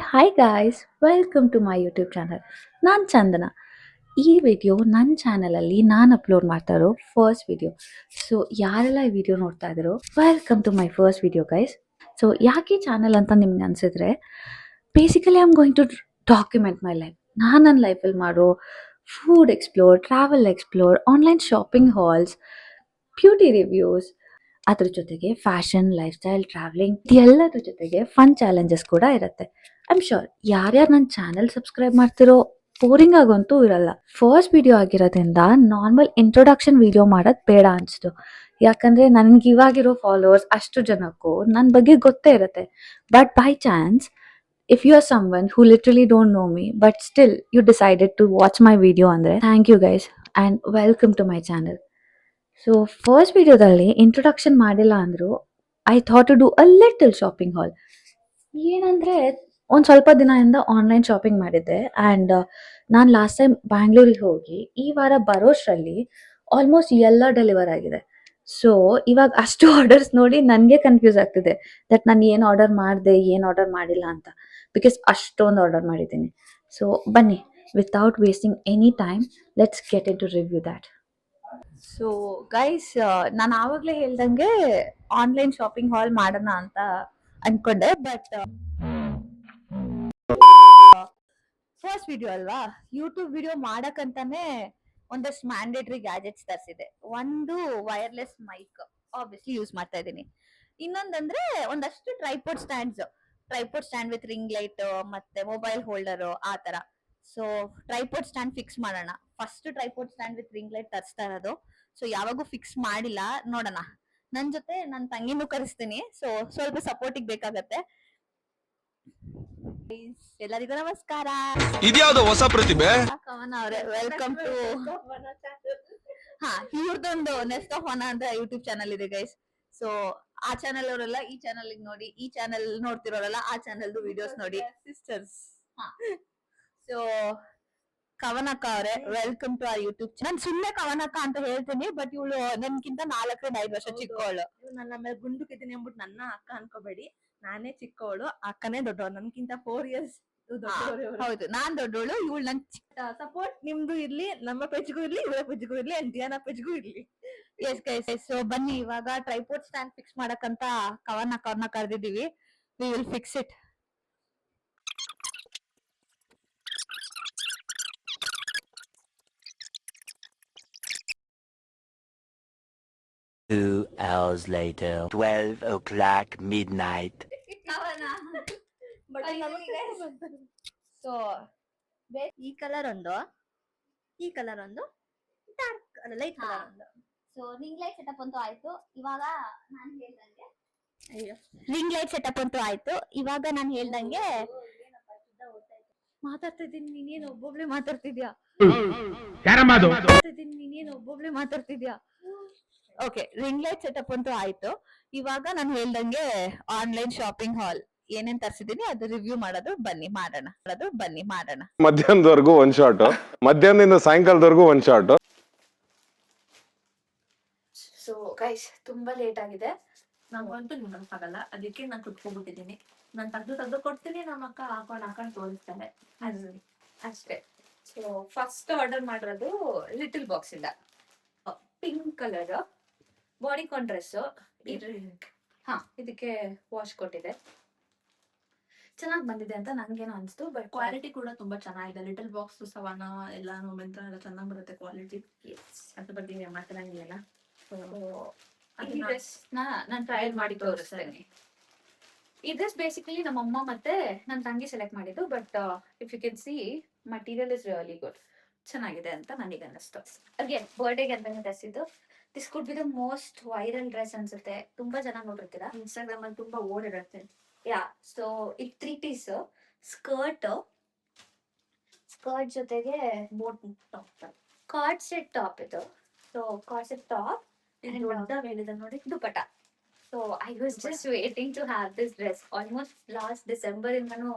Hi guys, welcome to my YouTube channel. ನಾನು ಚಂದನ. ಈ video ನನ್ನ ಚಾನಲಲ್ಲಿ ನಾನು ಅಪ್ಲೋಡ್ ಮಾಡ್ತಾ ಇರೋ ಫಸ್ಟ್ ವಿಡಿಯೋ. ಸೊ ಯಾರೆಲ್ಲ ಈ ವಿಡಿಯೋ ನೋಡ್ತಾ ಇದ್ದಾರೋ welcome to my first video guys. So ಯಾಕೆ ಚಾನಲ್ ಅಂತ ನಿಮ್ಗೆ ಅನ್ಸಿದ್ರೆ, basically I am going to document my life. ನಾನು ನನ್ನ ಲೈಫಲ್ಲಿ ಮಾಡೋ food explore, travel explore, online shopping hauls, beauty reviews, ಅದ್ರ ಜೊತೆಗೆ ಫ್ಯಾಷನ್, ಲೈಫ್ ಸ್ಟೈಲ್, ಟ್ರಾವೆಲಿಂಗ್ ಎಲ್ಲದ್ರ ಜೊತೆಗೆ ಫನ್ ಚಾಲೆಂಜಸ್ ಕೂಡ ಇರುತ್ತೆ. ಐ ಆಮ್ ಶೋರ್ ಯಾರ್ಯಾರು ನನ್ನ ಚಾನೆಲ್ ಸಬ್ಸ್ಕ್ರೈಬ್ ಮಾಡ್ತಿರೋ ಬೋರಿಂಗ್ ಆಗಂತೂ ಇರಲ್ಲ. ಫಸ್ಟ್ ವಿಡಿಯೋ ಆಗಿರೋದ್ರಿಂದ ನಾರ್ಮಲ್ ಇಂಟ್ರೊಡಕ್ಷನ್ ವಿಡಿಯೋ ಮಾಡೋದು ಬೇಡ ಅನಿಸ್ತು. ಯಾಕಂದ್ರೆ ನನ್ಗೆ ಇವಾಗಿರೋ ಫಾಲೋವರ್ಸ್ ಅಷ್ಟು ಜನಕ್ಕೂ ನನ್ನ ಬಗ್ಗೆ ಗೊತ್ತೇ ಇರುತ್ತೆ. But by chance if you are someone who literally don't know me but still you decided to watch my video ಅಂದರೆ thank you guys and welcome to my channel. So first ವಿಡಿಯೋದಲ್ಲಿ introduction ಮಾಡಿಲ್ಲ ಅಂದ್ರು I thought to do a little shopping haul. ಏನಂದ್ರೆ ಒಂದು ಸ್ವಲ್ಪ ದಿನದಿಂದ online shopping ಮಾಡಿದ್ದೆ and ನಾನು ಲಾಸ್ಟ್ ಟೈಮ್ ಬ್ಯಾಂಗ್ಳೂರಿಗೆ ಹೋಗಿ ಈ ವಾರ ಬರೋಷ್ಟರಲ್ಲಿ ಆಲ್ಮೋಸ್ಟ್ ಎಲ್ಲ ಡೆಲಿವರ್ ಆಗಿದೆ. ಸೊ ಇವಾಗ ಅಷ್ಟು ಆರ್ಡರ್ಸ್ ನೋಡಿ ನನಗೆ ಕನ್ಫ್ಯೂಸ್ ಆಗ್ತಿದೆ ದಟ್ ನಾನು ಏನು ಆರ್ಡರ್ ಮಾಡಿದೆ, ಏನು ಆರ್ಡರ್ ಮಾಡಿಲ್ಲ ಅಂತ. ಬಿಕಾಸ್ ಅಷ್ಟೊಂದು ಆರ್ಡರ್ ಮಾಡಿದ್ದೀನಿ. ಸೊ ಬನ್ನಿ, without wasting any time, let's get into review that. So guys, ನಾನು ಆವಾಗಲೇ ಹೇಳ್ದಂಗೆ ಆನ್ಲೈನ್ ಶಾಪಿಂಗ್ ಹಾಲ್ ಮಾಡೋಣ ಅಂತ ಅನ್ಕೊಂಡೆ. ಬಟ್ ಫಸ್ಟ್ ವಿಡಿಯೋ ಅಲ್ವಾ, ಯೂಟ್ಯೂಬ್ ವಿಡಿಯೋ ಮಾಡಕ್ಕಂತಾನೆ ಒಂದಷ್ಟು ಮ್ಯಾಂಡೇಟರಿ ಗ್ಯಾಜೆಟ್ಸ್ ತರಿಸಿದೆ. ಒಂದು ವೈರ್ಲೆಸ್ ಮೈಕ್ ಆಬ್ವಿಯಸ್ಲಿ ಯೂಸ್ ಮಾಡ್ತಾ ಇದ್ದೀನಿ. ಇನ್ನೊಂದಂದ್ರೆ ಒಂದಷ್ಟು tripod stand with ring light ಮತ್ತೆ ಮೊಬೈಲ್ ಹೋಲ್ಡರ್ ಆ ತರ. ಸೊ ಟ್ರೈಪೋಡ್ ಸ್ಟ್ಯಾಂಡ್ ಫಿಕ್ಸ್ ಮಾಡೋಣ. First tripod stand with ring light ತರಿಸ್ತಾ ಇರೋದು. ಸೊ ಯಾವಾಗೂ ಫಿಕ್ಸ್ ಮಾಡಿಲ್ಲ, ನೋಡೋಣ. ನನ್ ಜೊತೆ ನನ್ನ ತಂಗಿನೂ ಕರೆಸ್ತೀನಿ, ಸೊ ಸ್ವಲ್ಪ ಸಪೋರ್ಟಿಗೆ ಬೇಕಾಗತ್ತೆ. ಎಲ್ಲರಿಗೂ ನಮಸ್ಕಾರ. ಇದ್ಯಾವ್ದು ಹೊಸ ಪ್ರತಿಭೆ? ಕವನ ಅವರೇ, ವೆಲ್ಕಮ್ ಟು. ಹಾ, ಇವ್ರದೊಂದು ನೆಸ್ಟ್ ಆಫ್ ಒನ್ ಅಂತ ಯೂಟ್ಯೂಬ್ ಚಾನಲ್ ಇದೆ ಗೈಸ್. ಸೊ ಆ ಚಾನಲ್ ಅವರೆಲ್ಲ ಈ ಚಾನಲ್ ನೋಡಿ, ಈ ಚಾನಲ್ ನೋಡ್ತಿರೋರೆಲ್ಲ ಆ ಚಾನಲ್ದು ವಿಡಿಯೋಸ್ ನೋಡಿ. ಸಿಸ್ಟರ್ಸ್. ಸೊ ಕವನಕ್ಕ ಅವರೇ, ವೆಲ್ಕಮ್ ಟು ಆ ಯೂಟ್ಯೂಬ್. ನಾನು ಸುಮ್ಮನೆ ಕವನಕ್ಕ ಅಂತ ಹೇಳ್ತೀನಿ, ಬಟ್ ಇವಳು ನನ್ಕಿಂತ 4-5 ವರ್ಷ ಚಿಕ್ಕವಳು. ನನ್ನ ಮೇಲೆ ಗುಂಡುಕಿದ್ದೀನಿ ಅಂದ್ಬಿಟ್ಟು ನನ್ನ ಅಕ್ಕ ಅನ್ಕೋಬೇಡಿ. ನಾನೇ ಚಿಕ್ಕವಳು, ಅಕ್ಕನೇ ದೊಡ್ಡವಳು. ನನ್ಕಿಂತ 4 years ಹೌದು, ನಾನ್ ದೊಡ್ಡವಳು, ಇವಳು ನನ್ ಸಪೋರ್ಟ್ ನಿಮ್ದು ಇರ್ಲಿ, ನಮ್ಮ ಪೇಜ್ಗೂ ಇರ್ಲಿ, ಇವಳ ಪೇಜ್ಗೂ ಇರ್ಲಿ, ದಿಯಾನ ಪೇಜ್ಗೂ ಇರ್ಲಿ. Yes guys. ಸೊ ಬನ್ನಿ, ಇವಾಗ ಟ್ರೈಪೋಡ್ ಸ್ಟ್ಯಾಂಡ್ ಫಿಕ್ಸ್ ಮಾಡಕ್ಕಂತ ಕವನಕ್ಕ ಅವ್ರನ್ನ ಕರೆದಿದ್ದೀವಿ. We will fix it. Two hours later, 12 o'clock midnight. So ಈ ಕಲರ್ ಒಂದು, ಈ ಕಲರ್ ಒಂದು, ಡಾರ್ಕ್ ಅಲ್ಲ ಲೈಟ್ ಕಲರ್ ಒಂದು. ಸೊ ರಿಂಗ್ ಲೈಟ್ ಸೆಟಪ್ ಅಂತೂ ಆಯ್ತು. ಇವಾಗ ನಾನು ಹೇಳ್ದಂಗೆ ರಿಂಗ್ ಲೈಟ್ ಸೆಟಪ್ ಅಂತೂ ಆಯ್ತು. ಇವಾಗ ನಾನು ಹೇಳ್ದಂಗೆ ಮಾತಾಡ್ತಿದ್ದೀನಿ, ನೀನೇನು ಒಬ್ಬೊಬ್ಳೆ ಮಾತಾಡ್ತಿದ್ಯಾ? ಓಕೆ, ರಿಂಗ್ ಲೈಟ್ ಸೆಟಪ್ ಅಂತೂ ಆಯ್ತು. ಇವಾಗ ನಾನು ಹೇಳ್ದಂಗೆ ಆನ್ಲೈನ್ ಶಾಪಿಂಗ್ ಹಾಲ್ ಏನೇನ್ ತರಿಸಿದೀನಿ ಅದು ರಿವ್ಯೂ ಮಾಡೋದು. ಬನ್ನಿ ಮಾಡೋಣ. ಮಧ್ಯಾಹ್ನದವರೆಗೂ ಒಂದ್ ಶಾಟ್, ಮಧ್ಯಾಹ್ನದಿಂದ ಸಾಯಂಕಾಲದವರೆಗೂ ಒಂದ್ ಶಾಟ್. ಸೊ ಗೈಸ್, ತುಂಬಾ ಲೇಟ್ ಆಗಿದೆ. ನಂಗಂತೂ ಆಗಲ್ಲ, ಅದಕ್ಕೆ ನಾನು ಕುತ್ಕೊಂಡ್ಬಿಟ್ಟಿದ್ದೀನಿ. ನಾನು ತೆಗ್ದು ಕೊಡ್ತೀನಿ, ನಮ್ಮ ಅಕ್ಕ ಹಾಕೊಂಡು ತೋರಿಸ್ತಾನೆ ಅಷ್ಟೇ. ಸೊ ಫಸ್ಟ್ ಆರ್ಡರ್ ಮಾಡಿರೋದು ಲಿಟಲ್ ಬಾಕ್ಸ್ ಇಂದ ಪಿಂಕ್ ಕಲರ್ ಬಾಡಿಕಾನ್ ಡ್ರೆಸ್. ಇದಕ್ಕೆ ವಾಶ್ ಕೊಟ್ಟಿದೆ, ಚೆನ್ನಾಗಿ ಬಂದಿದೆ ಅಂತ ನನ್ಗೇನೋ ಅನ್ಸ್ತು. ಬಟ್ ಕ್ವಾಲಿಟಿ ಕೂಡ ತುಂಬಾ ಚೆನ್ನಾಗಿದೆ. ಲಿಟಲ್ ಬಾಕ್ಸ್, ಸವಾನ ಎಲ್ಲಾನು ಮಿಂತ್ರ ಎಲ್ಲ ಚೆನ್ನಾಗಿ ಬರುತ್ತೆ ಕ್ವಾಲಿಟಿ. ಅದ್ರ ಬಗ್ಗೆ ಮಾತಾಡಂಗಿಲ್ಲ. ಈ ಡ್ರೆಸ್ ನಾನು ಟ್ರಯಲ್ ಮಾಡಿ ತೋರಿಸ್ತೇನೆ. ಈ ಡ್ರೆಸ್ ಬೇಸಿಕಲಿ ನಮ್ಮಮ್ಮ ಮತ್ತೆ ನನ್ನ ತಂಗಿ ಸೆಲೆಕ್ಟ್ ಮಾಡಿದ್ದು. But if you can see, material is really good, ಚೆನ್ನಾಗಿದೆ ಅಂತ ನನಗೆ ಅನ್ನಿಸ್ತು. ಅಗೇನ್ ಬರ್ಡೇಗೆ ಅಂತ ಡ್ರೆಸ್ ಇದು. This could be the most viral dress ಅನ್ಸುತ್ತೆ. ತುಂಬಾ ಜನ ನೋಡಿರ್ತೀರಾ, ಇನ್ಸ್ಟಾಗ್ರಾಮ್ ಅಲ್ಲಿ ತುಂಬಾ ಓಡಿರುತ್ತೆ. ಯಾ. ಸೊ ಇದು 3 ಪೀಸ್ ಸ್ಕರ್ಟ್ ಜೊತೆಗೆ ಕಾರ್ಡ್ ಸೆಟ್ ಟಾಪ್ ಇದು. ಸೊ ಕಾರ್ಡ್ ಸೆಟ್ ಟಾಪ್ ನೋಡಿ dupatta. So I was just waiting to have this dress. Almost last December ಇಂದನು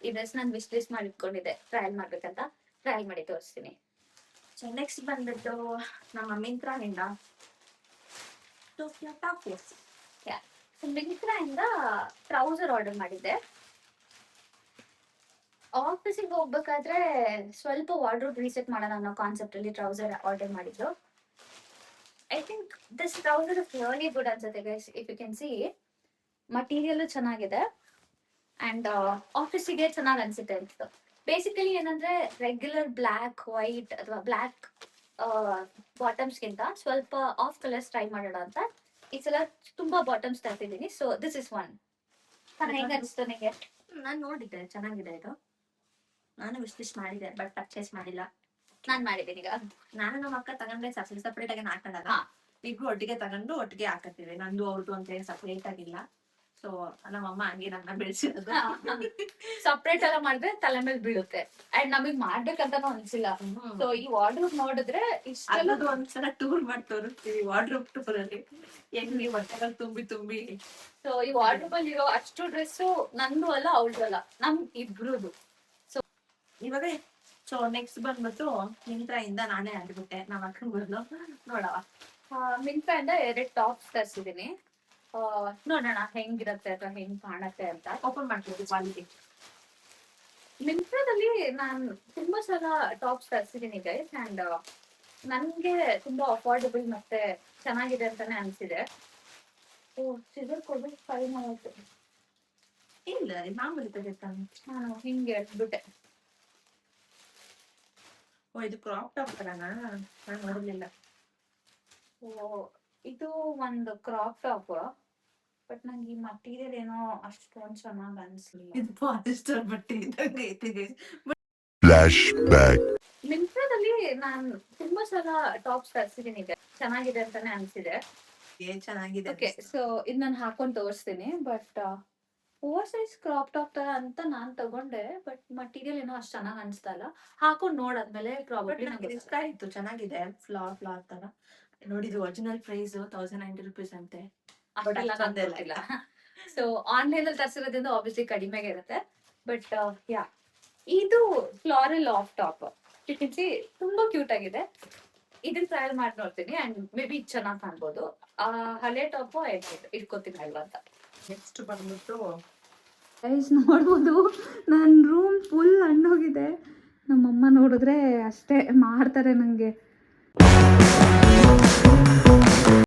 ಈ ಡ್ರೆಸ್ ನಾನು ವಿಶ್ ಲಿಸ್ಟ್ ಮಾಡಿ ಇಟ್ಕೊಂಡಿದ್ದೆ, ಟ್ರಯಲ್ ಮಾಡ್ಬೇಕಂತ. ಟ್ರಯಲ್ ಮಾಡಿ ತೋರಿಸ್ತೀನಿ. ಸೊ ನೆಕ್ಸ್ಟ್ ಬಂದ್ಬಿಟ್ಟು ನಮ್ಮ ಮಿಂತ್ರಾನಿಂದ ಮಿಂತ್ರಾ ಇಂದ ಟ್ರೌಸರ್ ಆರ್ಡರ್ ಮಾಡಿದ್ದೆ. ಆಫೀಸಿಗೆ ಹೋಗ್ಬೇಕಾದ್ರೆ ಸ್ವಲ್ಪ ವಾರ್ಡ್ರೋಬ್ ರೀಸೆಟ್ ಮಾಡೋಣ ಅನ್ನೋ ಕಾನ್ಸೆಪ್ಟ್ ಅಲ್ಲಿ ಟ್ರೌಸರ್ ಆರ್ಡರ್ ಮಾಡಿದ್ರು. I think this trouser is really good ಅನ್ಸುತ್ತೆ guys. If you can see material ಚೆನ್ನಾಗಿದೆ ಅಂಡ್ ಆಫೀಸಿಗೆ ಚೆನ್ನಾಗಿ ಅನ್ಸುತ್ತೆ ಅಂತ. ಬೇಸಿಕಲಿ ಏನಂದ್ರೆ ರೆಗ್ಯುಲರ್ ಬ್ಲ್ಯಾಕ್ ವೈಟ್ ಅಥವಾ ಬ್ಲ್ಯಾಕ್ ಬಾಟಮ್ಸ್ಗಿಂತ ಸ್ವಲ್ಪ ಆಫ್ ಕಲರ್ಸ್ ಟ್ರೈ ಮಾಡೋಣ ಅಂತ ಈ ಸಲ ತುಂಬಾ ಬಾಟಮ್ಸ್ ತರ್ತಿದ್ದೀನಿ. So this is one. ಹೇಗೆ ಅನಿಸ್ತು ನಿಮಗೆ? ನಾನು ನೋಡಿದ್ದೆ, ಚೆನ್ನಾಗಿದೆ ಇದು. ನಾನು ವಿಶ್ ಮಾಡಿದೆ ಬಟ್ ಪರ್ಚೇಸ್ ಮಾಡಿಲ್ಲ. ನಾನ್ ಮಾಡಿದ್ದೀನಿ ಈಗ. ನಾನು ನಮ್ಮ ಅಕ್ಕ ತಗೊಂಡ್ರೆ ಸಪ್ರೇಟ್ ಆಗಿ ಹಾಕಲ್ಲ, ಇಬ್ರು ಒಟ್ಟಿಗೆ ತಗೊಂಡು ಒಟ್ಟಿಗೆ ಹಾಕತ್ತೀವಿ. ನಂದು ಅವ್ರದ್ದು ಅಂತ ಹೇಳಿ ಸಪ್ರೇಟ್ ಆಗಿಲ್ಲ. ಸೊ ನಮ್ಮಮ್ಮ ಹಂಗೆ ನನ್ನ ಬೆಳೆಸಿರೋದು. ಸಪ್ರೇಟ್ ಎಲ್ಲ ಮಾಡಿದ್ರೆ ತಲೆ ಮೇಲೆ ಬೀಳುತ್ತೆ ಅಂಡ್ ನಮಗ್ ಮಾಡ್ಬೇಕಂತಾನು ಅನ್ಸಿಲ್ಲ. ಸೊ ಈ ವಾರ್ಡ್ರೋಬ್ ನೋಡಿದ್ರೆ ಇಷ್ಟೆಲ್ಲ ಅಲ್ಲದು ಒಂದ್ಸಲ ಟೂರ್ ಮಾಡಿ ತೋರಿಸ್ತೀವಿ ವಾರ್ಡ್ರೋಬ್ ಟೂರ್ ಅಲ್ಲಿ ಹೆಂಗೆ ಬಟ್ಟೆಗಳು ತುಂಬಿ. ಸೊ ಈ ವಾರ್ಡ್ರೋಬ್ ಅಲ್ಲಿ ಇರೋ ಅಷ್ಟು ಡ್ರೆಸ್ ನಂದು ಅಲ್ಲ ಅವಳದು ಅಲ್ಲ, ನಮ್ ಇಬ್ರುದು. ಇವಾಗ ಸೊ ನೆಕ್ಸ್ಟ್ ಬಂದ್ಬಿಟ್ಟು ಮಿಂತ್ರಾ ಇಂದ ನಾನೇ ಆಗಿಬಿಟ್ಟೆ ನಮ್ಮ ಅಕ್ಕನ ಬದಲು. ನೋಡವ ಮಿಂತ್ರಾ ಇಂದ 2 ಟಾಪ್ಸ್ ತರಿಸಿದೀನಿ. ನೋಡೋಣ ಹೆಂಗಿರತ್ತೆ ಅಥವಾ ಹೆಂಗ್ ಕಾಣತ್ತೆ ಅಂತ. ಓಪನ್ ಮಾಡ್ತೀವಿ ಕ್ವಾಲಿಟಿ. ಮಿಂತ್ರಾದಲ್ಲಿ ನಾನು ತುಂಬಾ ಸಲ ಟಾಪ್ಸ್ ತರಿಸಿದೀನಿ ಗೈಸ್ ಅಂಡ್ ನನ್ಗೆ ತುಂಬಾ ಅಫೋರ್ಡಬಲ್ ಮತ್ತೆ ಚೆನ್ನಾಗಿದೆ ಅಂತಾನೆ ಅನ್ಸಿದೆ. ಸಿಸರ್ ಕೊಡ್ಬೇಕು ಫೈನ್ ಆಗುತ್ತೆ. ಇಲ್ಲ ಮಾಮೂಲಿ ತೆಗಿತಾನೆ. ನಾನು ಹಿಂಗೆ ಎಡ್ಬಿಟ್ಟೆ. ಓ ಇದು ಕ್ರಾಪ್ ಟಾಪ್ ತರನಾ? ನಾನು ನೋಡಲಿಲ್ಲ. ಇದು ಒಂದು ಕ್ರಾಪ್ ಟಾಪ್ ಬಟ್ ನಂಗೆ ಈ ಮಟೀರಿಯಲ್ ಏನೋ ಅಷ್ಟೊಂದು ಚೆನ್ನಾಗಿ ಅನ್ಸಲಿಲ್ಲ. ಇದು ಪಾಲಿಸ್ಟರ್ ಬಟ್ಟೆ ಇದ್ದಂಗೆ ಐತೆ. ಮಿಂತ್ರಾದಲ್ಲಿ ನಾನು ತುಂಬಾ ಸಲ ಟಾಪ್ಸ್ ತರಿಸಿದೀನಿ ಚೆನ್ನಾಗಿದೆ ಅಂತಾನೆ ಅನ್ಸಿದೆ. ಏನ್ ಚೆನ್ನಾಗಿದೆ. ಓಕೆ ಸೊ ಇದು ನಾನು ಹಾಕೊಂಡ್ ತೋರಿಸ್ತೀನಿ. But over size crop top ತರ ಅಂತ ನಾನ್ ತಗೊಂಡೆ ಬಟ್ ಮಟೀರಿಯಲ್ ಏನೋ ಅಷ್ಟು ಚೆನ್ನಾಗಿ ಅನ್ಸ್ತಾ ಇಲ್ಲ. ಹಾಕೊಂಡ್ ನೋಡಾದ್ಮೇಲೆ ಪ್ರಾಬಬ್ಲಿ ನಂಗೆ ಇಷ್ಟ ಆಯ್ತು, ಚೆನ್ನಾಗಿದೆ. ಫ್ಲಾರ್ ತರ ನೋಡಿದ್ದು. ಒರಿಜಿನಲ್ ಪ್ರೈಸ್ 1090 rupees ಅಂತೆ. ಅಷ್ಟೆಲ್ಲ ನಂಗೆ ಗೊತ್ತಿಲ್ಲ. ಸೊ ಆನ್ಲೈನ್ ಅಲ್ಲಿ ತರಿಸಿರೋದ್ರಿಂದ ಆಬ್ವಿಯಸ್ಲಿ ಕಡಿಮೆಗೆ ಇರುತ್ತೆ. ಬಟ್ ಯಾ ಇದು ಫ್ಲಾರಲ್ ಆಫ್ ಟಾಪ್ ಸಿ ತುಂಬಾ ಕ್ಯೂಟ್ ಆಗಿದೆ. ಇದನ್ನ ಟ್ರಯಲ್ ಮಾಡಿ ನೋಡ್ತೀನಿ ಅಂಡ್ ಮೇ ಬಿ ಚೆನ್ನಾಗಿ ಕಾಣ್ಬೋದು. ಹಳೆ ಟಾಪ್ ಇಟ್ಕೋತೀನಿ ಅಲ್ವಾ ಅಂತ. ನೆಕ್ಸ್ಟ್ ಬಂದ್ಬಿಟ್ಟು ಗೈಸ್ ನೋಡ್ಬೋದು ನನ್ನ ರೂಮ್ ಫುಲ್ ಹಣ್ಣೋಗಿದೆ. ನಮ್ಮಮ್ಮ ನೋಡಿದ್ರೆ ಅಷ್ಟೇ ಮಾಡ್ತಾರೆ ನನಗೆ.